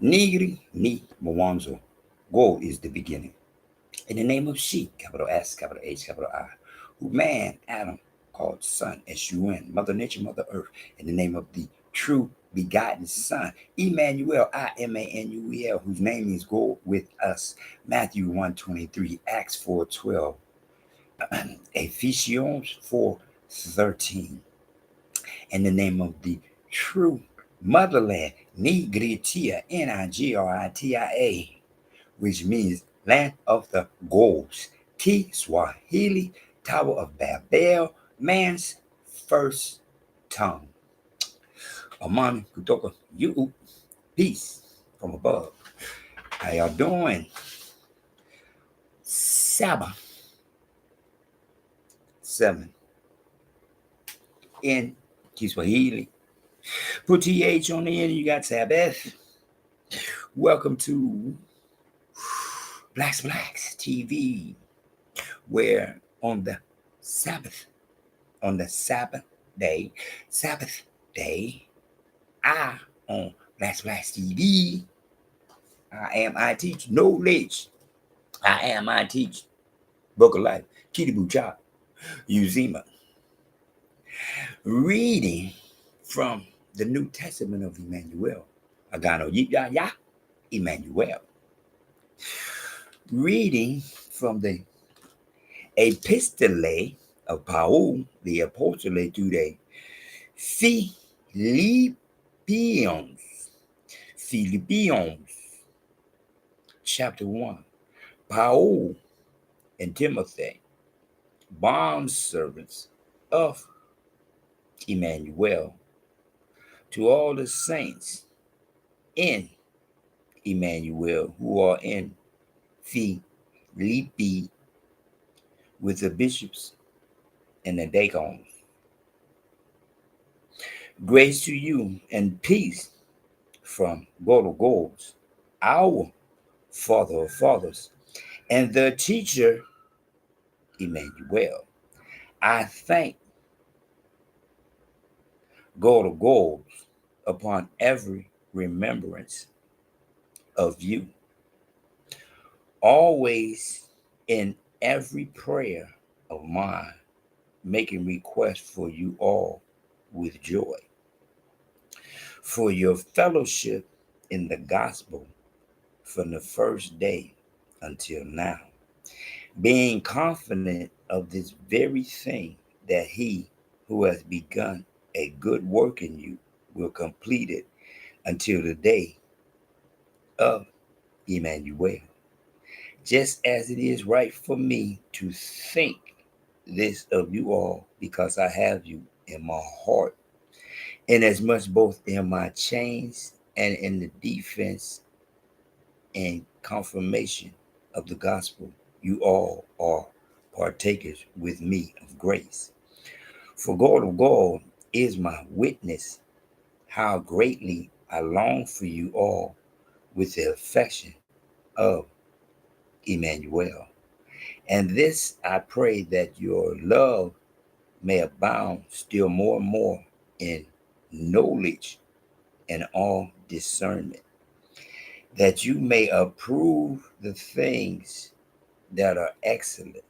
Nigri ni Mwanzo. Gold is the beginning. In the name of she, capital S, capital H, capital I, who man, Adam, called son, S-U-N, Mother Nature, Mother Earth, in the name of the true begotten Son, Emmanuel, I-M-A-N-U-E-L, whose name is Go with us, Matthew 1:23, Acts 4:12, Ephesians 4:13, in the name of the true motherland, Nigritia, N-I-G-R-I-T-I-A, which means land of the goals. T Swahili, Tower of Babel, man's first tongue. Amani kutoka you, peace from above. How y'all doing? Saba 7 in Kiswahili. Put TH on the end, you got Sabbath. Welcome to Blaxblack TV, where on the Sabbath day, I on Blaxblack TV, I teach knowledge. I teach Book of Life, Kitibu Chop, Uzima. Reading from the New Testament of Emmanuel. Agano Yipya Ya, Emmanuel. Reading from the Epistole of Paul, the Apostole to the Philippians, chapter 1. Paul and Timothy, bondservants of Emmanuel, to all the saints in Emmanuel who are in Philippi, with the bishops and the deacons. Grace to you and peace from GodWithUs, our Father of fathers, and the teacher Emmanuel. I thank GodWithUs upon every remembrance of you, always in every prayer of mine, making request for you all with joy, for your fellowship in the gospel from the first day until now, being confident of this very thing, that he who has begun a good work in you will complete it until the day of Emmanuel. Just as it is right for me to think this of you all, because I have you in my heart, inasmuch both in my chains and in the defense and confirmation of the gospel, you all are partakers with me of grace. For God is my witness, how greatly I long for you all with the affection of Emmanuel. And this I pray, that your love may abound still more and more in knowledge and all discernment, that you may approve the things that are excellent,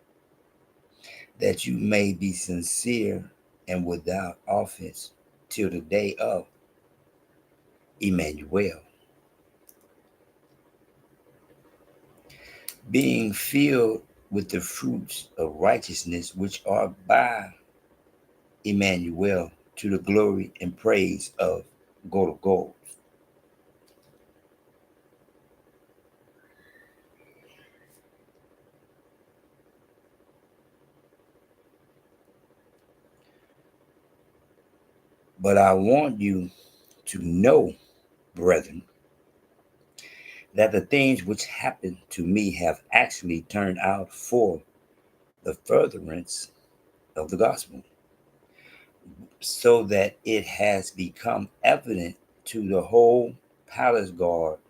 that you may be sincere and without offense till the day of Emmanuel, being filled with the fruits of righteousness which are by Emmanuel, to the glory and praise of GodWithUs. But I want you to know, brethren, that the things which happened to me have actually turned out for the furtherance of the gospel, so that it has become evident to the whole palace guard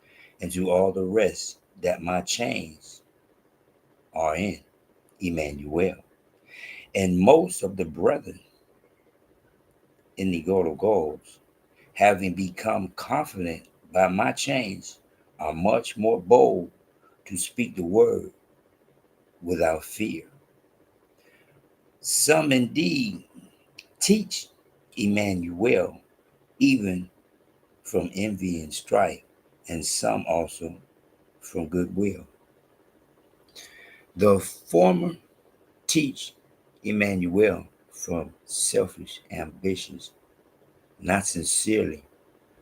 and to all the rest that my chains are in Emmanuel. And most of the brethren in the GodWithUs, having become confident by my chains, are much more bold to speak the word without fear. Some indeed teach Imanuel even from envy and strife, and some also from goodwill. The former teach Imanuel from selfish ambitions, not sincerely,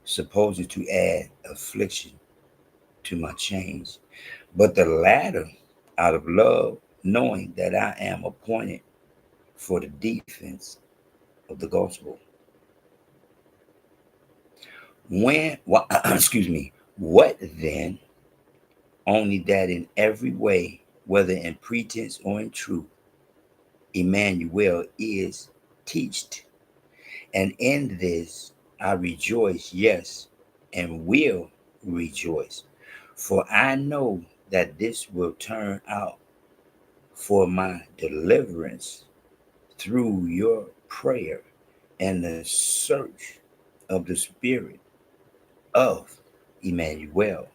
supposed to add affliction to my chains, but the latter out of love, knowing that I am appointed for the defense of the gospel. Excuse me, what then? Only that in every way, whether in pretense or in truth, Emmanuel is teached. And in this I rejoice, yes, and will rejoice. For I know that this will turn out for my deliverance through your prayer and the search of the Spirit of Emmanuel,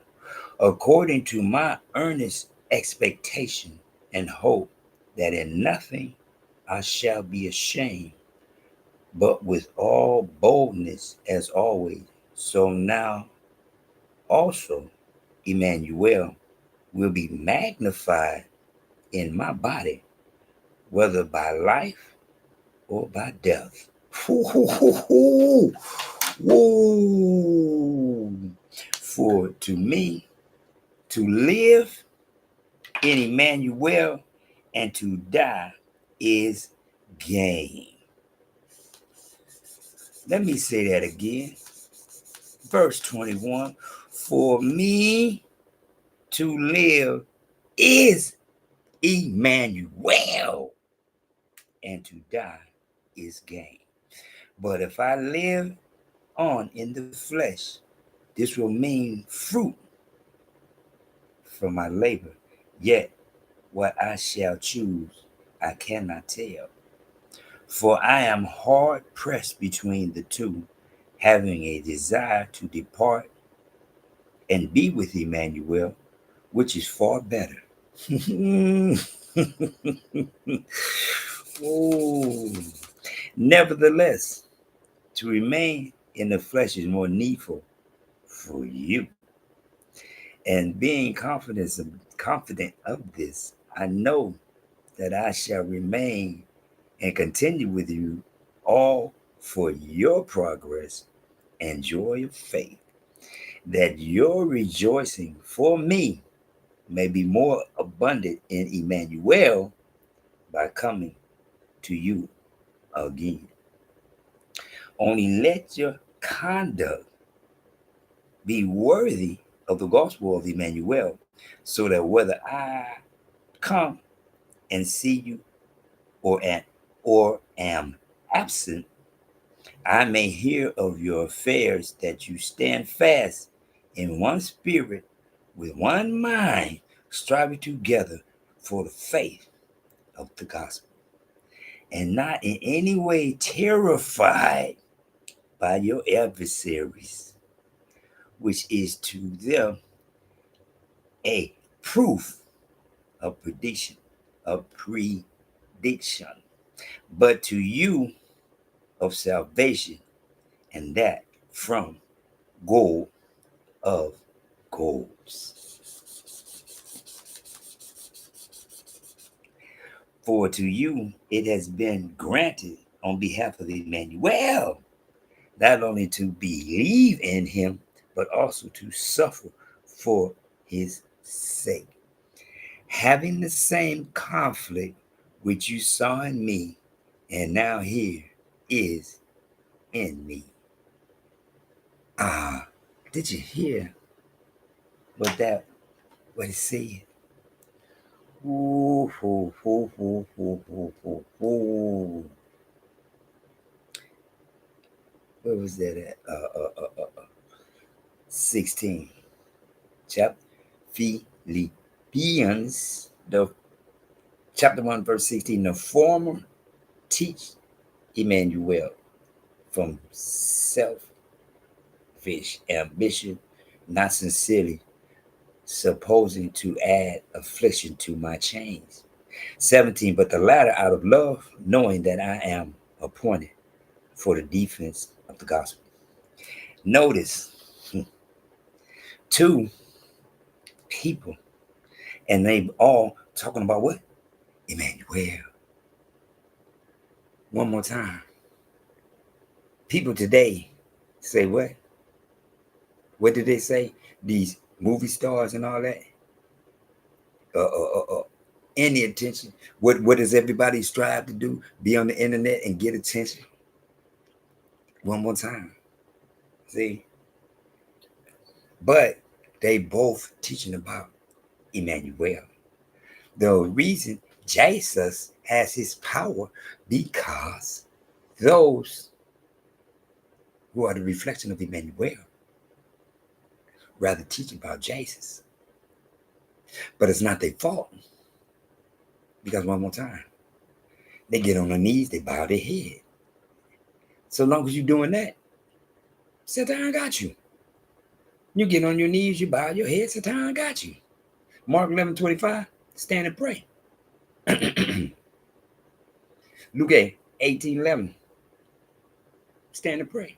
according to my earnest expectation and hope that in nothing I shall be ashamed, but with all boldness as always. So now also Emmanuel will be magnified in my body, whether by life or by death. Woo. For to me to live in Emmanuel and to die is gain. Let me say that again. Verse 21, for me to live is Emmanuel, and to die is gain. But if I live on in the flesh, this will mean fruit from my labor. Yet what I shall choose, I cannot tell. For I am hard pressed between the two, having a desire to depart and be with Emmanuel, which is far better. Oh, nevertheless, to remain in the flesh is more needful for you. And being confident of this, I know that I shall remain and continue with you all for your progress and joy of faith, that your rejoicing for me may be more abundant in Emmanuel by coming to you again. Only let your conduct be worthy of the gospel of Emmanuel, so that whether I come and see you or am absent, I may hear of your affairs, that you stand fast in one spirit, with one mind, striving together for the faith of the gospel, and not in any way terrified by your adversaries, which is to them a proof of prediction, but to you of salvation, and that from gold of golds. For to you it has been granted on behalf of Emmanuel, not only to believe in him, but also to suffer for his sake, having the same conflict which you saw in me, and now here is in me. Did you hear what it said? Ooh, ooh, ooh, ooh, ooh, ooh, ooh, ooh. Where was that at? 16. Chapter Philippians, the chapter 1, verse 16. The former teach Emmanuel from selfish ambition, not sincerely, supposing to add affliction to my chains. 17, but the latter out of love, knowing that I am appointed for the defense of the gospel. Notice two people, and they all talking about what? Imanuel. One more time. People today say what? What did they say? These movie stars and all that? Any attention. What does everybody strive to do? Be on the internet and get attention. One more time. See? But they both teaching about Imanuel. The reason Jesus has his power because those who are the reflection of Imanuel rather teach about Jesus. But it's not their fault. Because one more time, they get on their knees, they bow their head. So long as you're doing that, Satan got you. You get on your knees, you bow your head, Satan got you. Mark 11:25, stand and pray. Luke 18:11, stand and pray.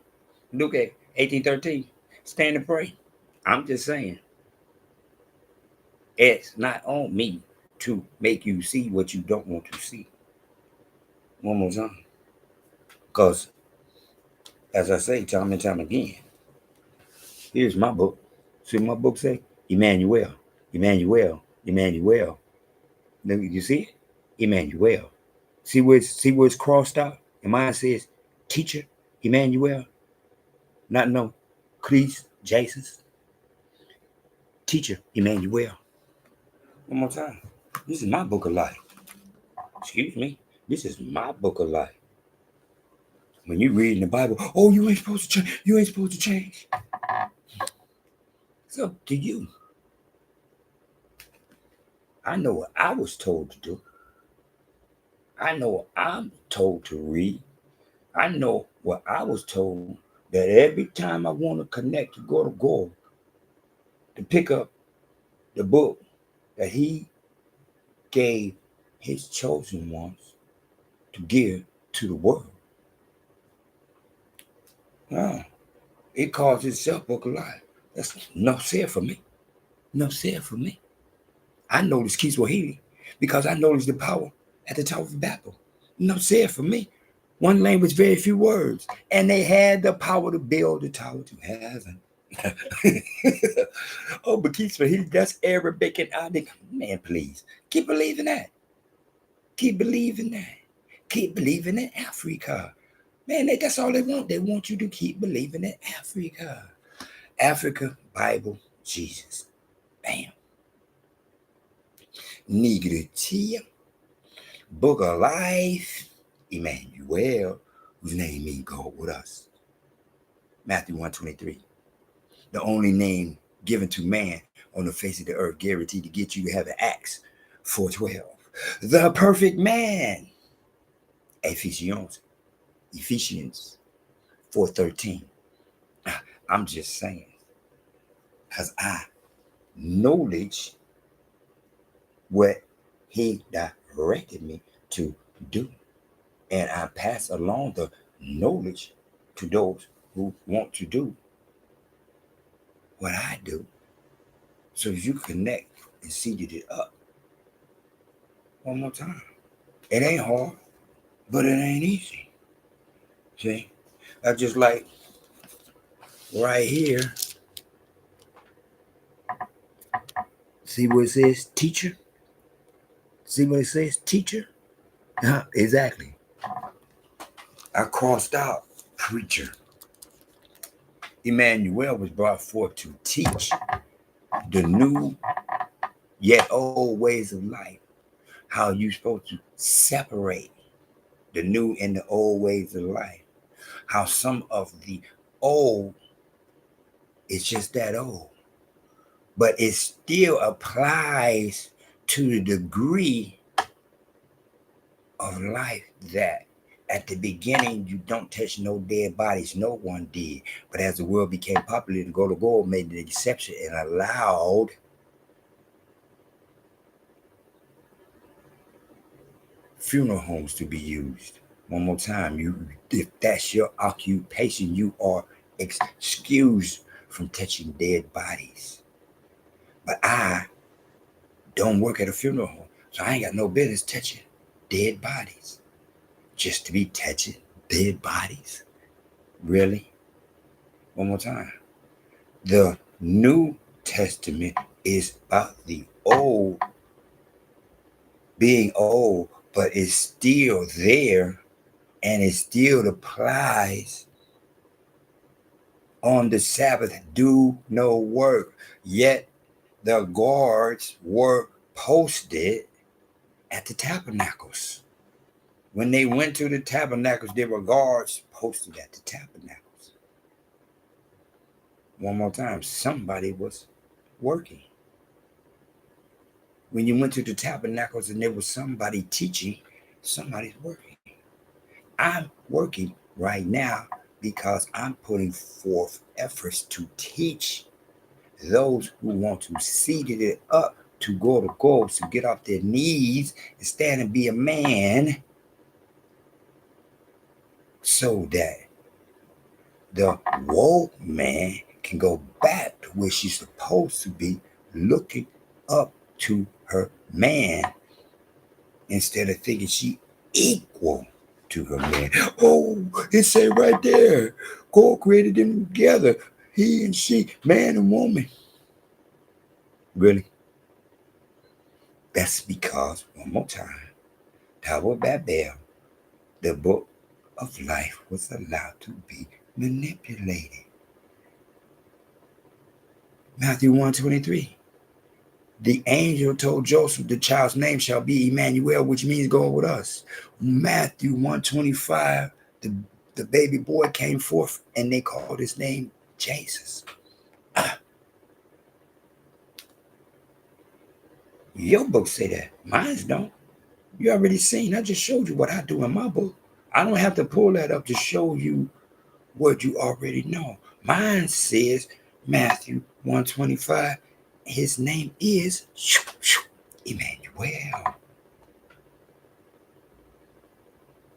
Luke 18:13, stand and pray. I'm just saying, it's not on me to make you see what you don't want to see. One more time. Because, as I say time and time again, here's my book. See what my book say? Imanuel, Imanuel, Imanuel. You see it? Imanuel. See where it's crossed out? And mine says, teacher, Imanuel. Not no, Christ, Jesus. Teacher, Imanuel. One more time. This is my book of life. Excuse me. This is my book of life. When you read in the Bible, oh, you ain't supposed to change. You ain't supposed to change. It's up to you. I know what I was told to do. I know what I'm told to read. I know what I was told that every time I want to connect to God, to pick up the book that he gave his chosen ones to give to the world. It calls itself book of life. That's no said for me. No said for me. I know this Kiswahili because I noticed the power at the top of Babel. No said for me. One language, very few words. And they had the power to build the tower to heaven. Oh, but Kiswahili, that's Arabic and Arabic. Man, please. Keep believing that. Keep believing that. Keep believing in Africa. Man, that's all they want. They want you to keep believing in Africa. Africa, Bible, Jesus. Bam. Nigritia, book of life, Imanuel, whose name means God with us. Matthew 1:23. The only name given to man on the face of the earth guaranteed to get you to heaven. Acts 4:12. The perfect man. Ephesians 4:13. I'm just saying, because I knowledge what he directed me to do. And I pass along the knowledge to those who want to do what I do. So as you connect and seeded it up. One more time. It ain't hard, but it ain't easy. See? That's just like right here. See what it says, teacher? See what it says, teacher? Exactly. I crossed out preacher. Imanuel was brought forth to teach the new yet old ways of life. How you supposed to separate the new and the old ways of life. How some of the old is just that old. But it still applies to the degree of life that at the beginning you don't touch no dead bodies. No one did. But as the world became popular, the GodWithUs made the exception and allowed funeral homes to be used. One more time, if that's your occupation, you are excused from touching dead bodies. But I don't work at a funeral home, so I ain't got no business touching dead bodies. Just to be touching dead bodies. Really? One more time. The New Testament is about the old being old, but it's still there and it still applies on the Sabbath. Do no work. Yet the guards were posted at the tabernacles. When they went to the tabernacles, there were guards posted at the tabernacles. One more time, somebody was working. When you went to the tabernacles and there was somebody teaching, somebody's working. I'm working right now because I'm putting forth efforts to teach those who want to seed it up to go to goals, to get off their knees and stand and be a man, so that the woke man can go back to where she's supposed to be, looking up to her man instead of thinking she equal to her man. Oh, it said right there, God created them together, he and she, man and woman. Really? That's because, one more time, Tower of Babel, the book of life was allowed to be manipulated. Matthew 1:23. The angel told Joseph, the child's name shall be Imanuel, which means God with us. Matthew 1:25, the baby boy came forth and they called his name Jesus. Your books say that. Mine don't. You already seen. I just showed you what I do in my book. I don't have to pull that up to show you what you already know. Mine says Matthew 1:25. His name is Imanuel.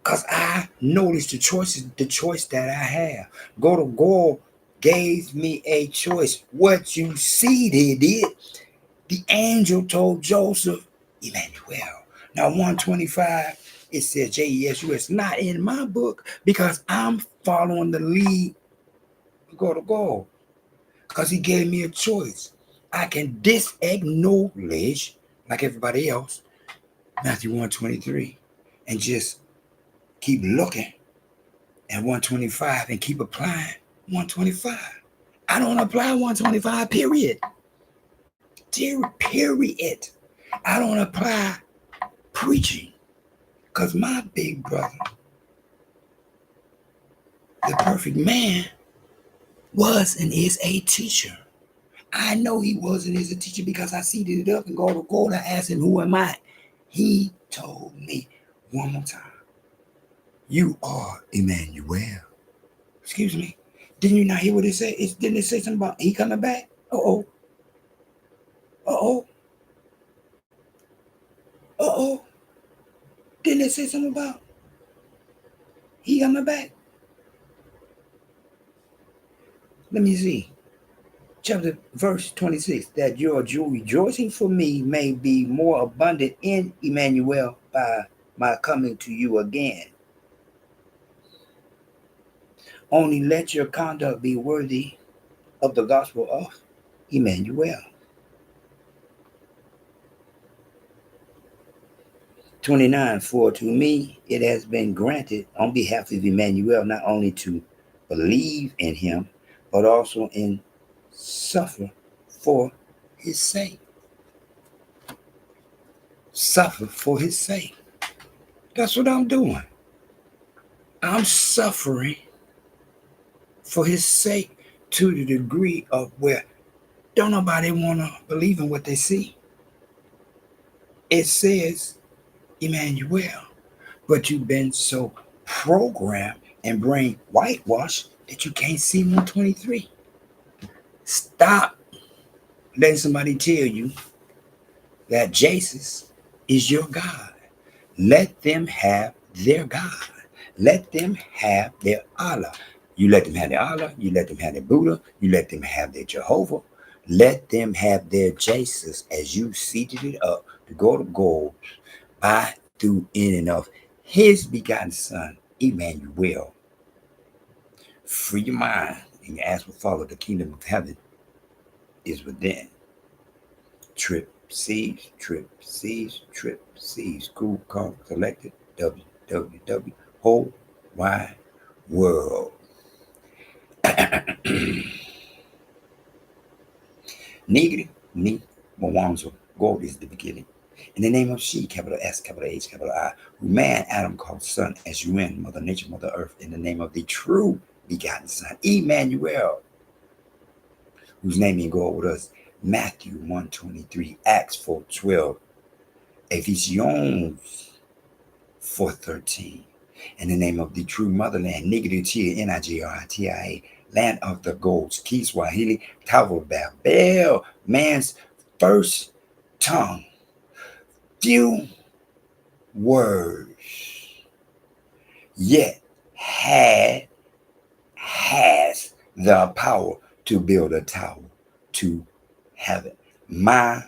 Because I noticed the choice that I have. Go to God gave me a choice. What you see, they did. The angel told Joseph, Imanuel. Now 125, it says JESUS. Not in my book because I'm following the lead. Go to God. Because he gave me a choice. I can disacknowledge, like everybody else, Matthew 1:23, and just keep looking at 125 and keep applying 125. I don't apply 125, period. Period. I don't apply preaching because my big brother, the perfect man, was and is a teacher. I know he was and is a teacher because I seated it up and go to God. I asked him, who am I? He told me one more time, you are Imanuel. Excuse me. Didn't you not hear what it said? Didn't it say something about he coming back? Uh-oh. Uh-oh. Uh-oh. Didn't it say something about he coming back? Let me see. Chapter verse 26, that your rejoicing for me may be more abundant in Imanuel by my coming to you again. Only let your conduct be worthy of the gospel of Imanuel. 29, for to me it has been granted on behalf of Imanuel not only to believe in him, but also in suffer for his sake. Suffer for his sake. That's what I'm doing. I'm suffering for his sake to the degree of where don't nobody want to believe in what they see. It says Imanuel, but you've been so programmed and brain whitewashed that you can't see 123. Stop letting somebody tell you that Jesus is your God. Let them have their God. Let them have their Allah. You let them have their Allah. You let them have their Buddha. You let them have their Jehovah. Let them have their Jesus as you seated it up to go to gold by, through, in, and of his begotten Son, Emmanuel. Free your mind and your ass will follow. The kingdom of heaven is within. Trip C's, Trip C's, Trip C's. Cool, call, collected, www, whole wide world. Nigri, ni, Mwanzo. God is the beginning. In the name of she, capital S, capital H, capital I, who man Adam called son, as you in Mother Nature, Mother Earth, in the name of the true begotten Son, Emmanuel, whose name in God with us, Matthew 1:23, Acts 4:12, Ephesians 4:13. In the name of the true motherland, Nigeritia, Nigeria, land of the goats, Kiswahili, Tower Babel, man's first tongue, few words, yet has the power to build a tower to heaven. My,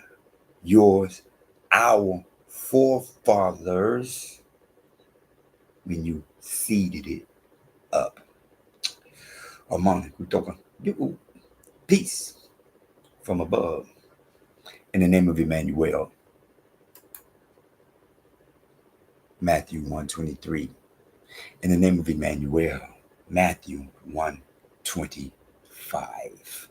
yours, our forefathers, when you seeded it up. Among you, peace from above. In the name of Emmanuel. Matthew 1:23. In the name of Emmanuel. Matthew 1:25.